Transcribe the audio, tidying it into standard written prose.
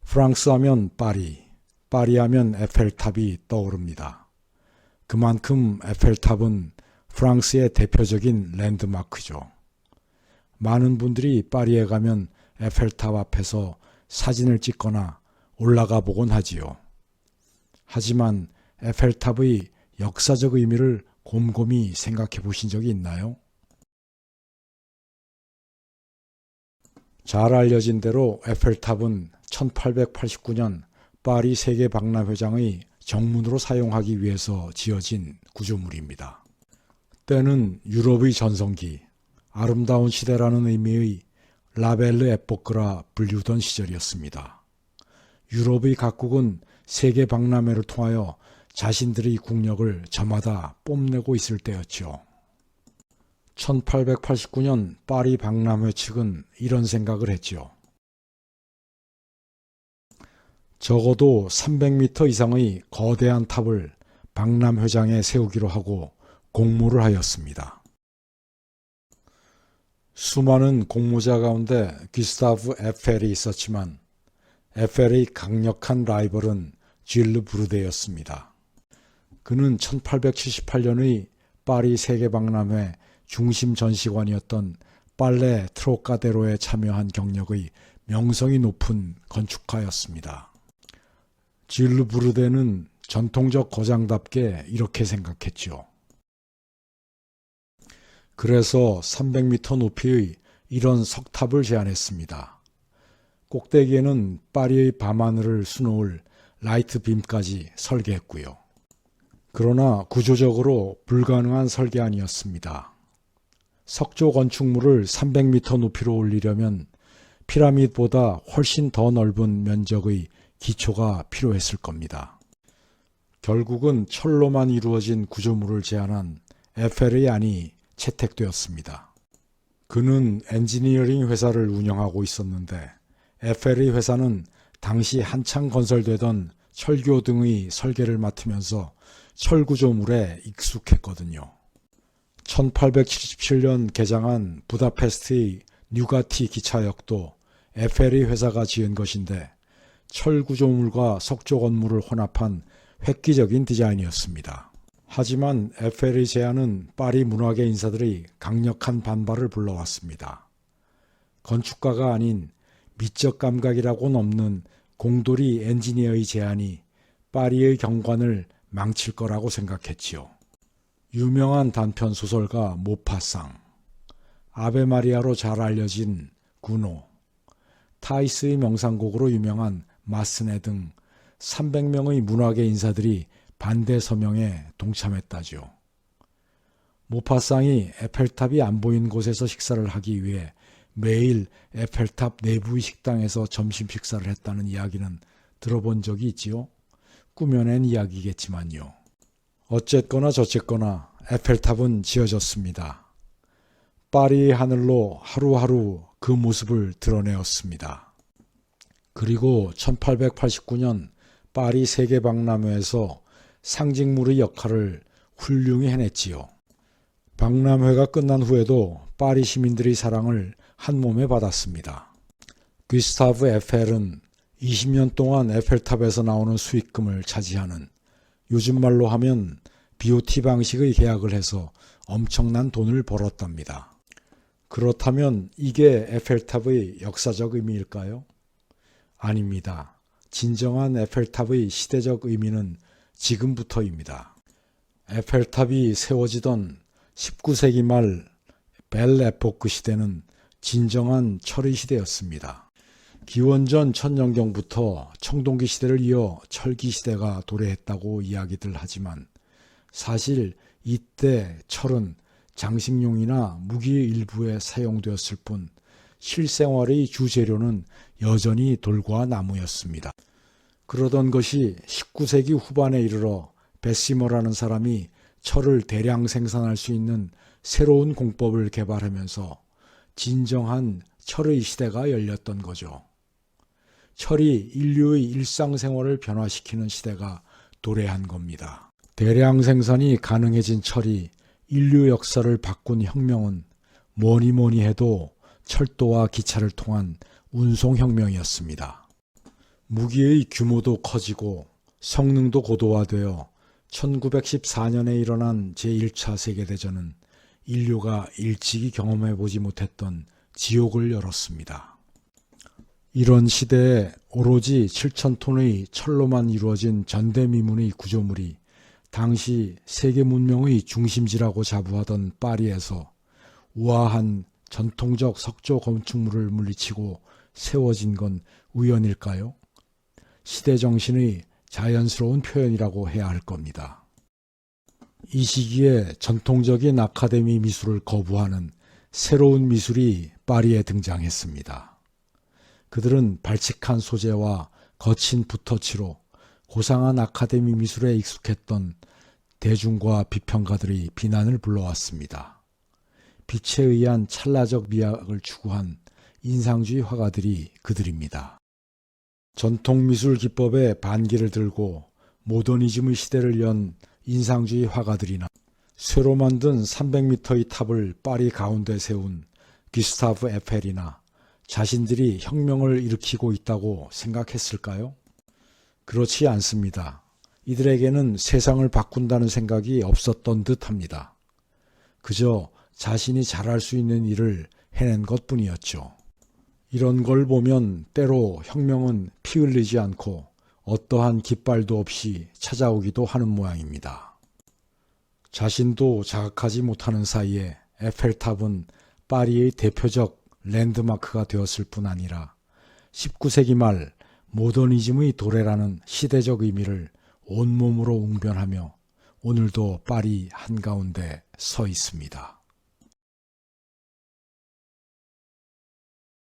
프랑스 하면 파리, 파리 하면 에펠탑이 떠오릅니다. 그만큼 에펠탑은 프랑스의 대표적인 랜드마크죠. 많은 분들이 파리에 가면 에펠탑 앞에서 사진을 찍거나 올라가 보곤 하지요. 하지만 에펠탑의 역사적 의미를 곰곰이 생각해 보신 적이 있나요? 잘 알려진 대로 에펠탑은 1889년 파리 세계박람회장의 정문으로 사용하기 위해서 지어진 구조물입니다. 때는 유럽의 전성기, 아름다운 시대라는 의미의 라벨르 에포크라 불리우던 시절이었습니다. 유럽의 각국은 세계박람회를 통하여 자신들의 국력을 저마다 뽐내고 있을 때였죠. 1889년 파리 박람회 측은 이런 생각을 했죠. 적어도 300m 이상의 거대한 탑을 박람회장에 세우기로 하고 공모를 하였습니다. 수많은 공모자 가운데 귀스타브 에펠이 있었지만 에펠의 강력한 라이벌은 질르 브르데였습니다. 그는 1878년의 파리 세계박람회 중심 전시관이었던 빨레 트로카데로에 참여한 경력의 명성이 높은 건축가였습니다. 질르 브르데는 전통적 거장답게 이렇게 생각했죠. 그래서 300m 높이의 이런 석탑을 제안했습니다. 꼭대기에는 파리의 밤하늘을 수놓을 라이트 빔까지 설계했고요. 그러나 구조적으로 불가능한 설계안이었습니다. 석조 건축물을 300m 높이로 올리려면 피라미드보다 훨씬 더 넓은 면적의 기초가 필요했을 겁니다. 결국은 철로만 이루어진 구조물을 제안한 에펠의 안이 채택되었습니다. 그는 엔지니어링 회사를 운영하고 있었는데 에펠의 회사는 당시 한창 건설되던 철교 등의 설계를 맡으면서 철구조물에 익숙했거든요. 1877년 개장한 부다페스트의 뉴가티 기차역도 에펠의 회사가 지은 것인데 철구조물과 석조 건물을 혼합한 획기적인 디자인이었습니다. 하지만 에펠의 제안은 파리 문화계 인사들의 강력한 반발을 불러왔습니다. 건축가가 아닌 미적 감각이라고는 없는 공돌이 엔지니어의 제안이 파리의 경관을 망칠 거라고 생각했지요. 유명한 단편 소설가 모파상, 아베 마리아로 잘 알려진 구노, 타이스의 명상곡으로 유명한 마스네 등 300명의 문화계 인사들이 반대 서명에 동참했다죠. 모파상이 에펠탑이 안 보이는 곳에서 식사를 하기 위해 매일 에펠탑 내부의 식당에서 점심 식사를 했다는 이야기는 들어본 적이 있지요. 꾸며낸 이야기겠지만요. 어쨌거나 저쨌거나 에펠탑은 지어졌습니다. 파리의 하늘로 하루하루 그 모습을 드러내었습니다. 그리고 1889년 파리 세계박람회에서 상징물의 역할을 훌륭히 해냈지요. 박람회가 끝난 후에도 파리 시민들의 사랑을 한몸에 받았습니다. 귀스타브 에펠은 20년 동안 에펠탑에서 나오는 수익금을 차지하는, 요즘 말로 하면 BOT 방식의 계약을 해서 엄청난 돈을 벌었답니다. 그렇다면 이게 에펠탑의 역사적 의미일까요? 아닙니다. 진정한 에펠탑의 시대적 의미는 지금부터입니다. 에펠탑이 세워지던 19세기 말 벨 에포크 시대는 진정한 철의 시대였습니다. 기원전 천년경부터 청동기 시대를 이어 철기 시대가 도래했다고 이야기들 하지만 사실 이때 철은 장식용이나 무기의 일부에 사용되었을 뿐 실생활의 주재료는 여전히 돌과 나무였습니다. 그러던 것이 19세기 후반에 이르러 베시머라는 사람이 철을 대량 생산할 수 있는 새로운 공법을 개발하면서 진정한 철의 시대가 열렸던 거죠. 철이 인류의 일상생활을 변화시키는 시대가 도래한 겁니다. 대량 생산이 가능해진 철이 인류 역사를 바꾼 혁명은 뭐니 뭐니 해도 철도와 기차를 통한 운송혁명이었습니다. 무기의 규모도 커지고 성능도 고도화되어 1914년에 일어난 제1차 세계대전은 인류가 일찍이 경험해보지 못했던 지옥을 열었습니다. 이런 시대에 오로지 7,000톤의 철로만 이루어진 전대미문의 구조물이 당시 세계 문명의 중심지라고 자부하던 파리에서 우아한 전통적 석조 건축물을 물리치고 세워진 건 우연일까요? 시대 정신의 자연스러운 표현이라고 해야 할 겁니다. 이 시기에 전통적인 아카데미 미술을 거부하는 새로운 미술이 파리에 등장했습니다. 그들은 발칙한 소재와 거친 붓터치로 고상한 아카데미 미술에 익숙했던 대중과 비평가들의 비난을 불러왔습니다. 빛에 의한 찰나적 미학을 추구한 인상주의 화가들이 그들입니다. 전통미술 기법의 반기를 들고 모더니즘의 시대를 연 인상주의 화가들이나 쇠로 만든 300m의 탑을 파리 가운데 세운 귀스타브 에펠이나 자신들이 혁명을 일으키고 있다고 생각했을까요? 그렇지 않습니다. 이들에게는 세상을 바꾼다는 생각이 없었던 듯합니다. 그저 자신이 잘할 수 있는 일을 해낸 것뿐이었죠. 이런 걸 보면 때로 혁명은 피 흘리지 않고 어떠한 깃발도 없이 찾아오기도 하는 모양입니다. 자신도 자각하지 못하는 사이에 에펠탑은 파리의 대표적 랜드마크가 되었을 뿐 아니라 19세기 말 모더니즘의 도래라는 시대적 의미를 온몸으로 웅변하며 오늘도 파리 한가운데 서 있습니다.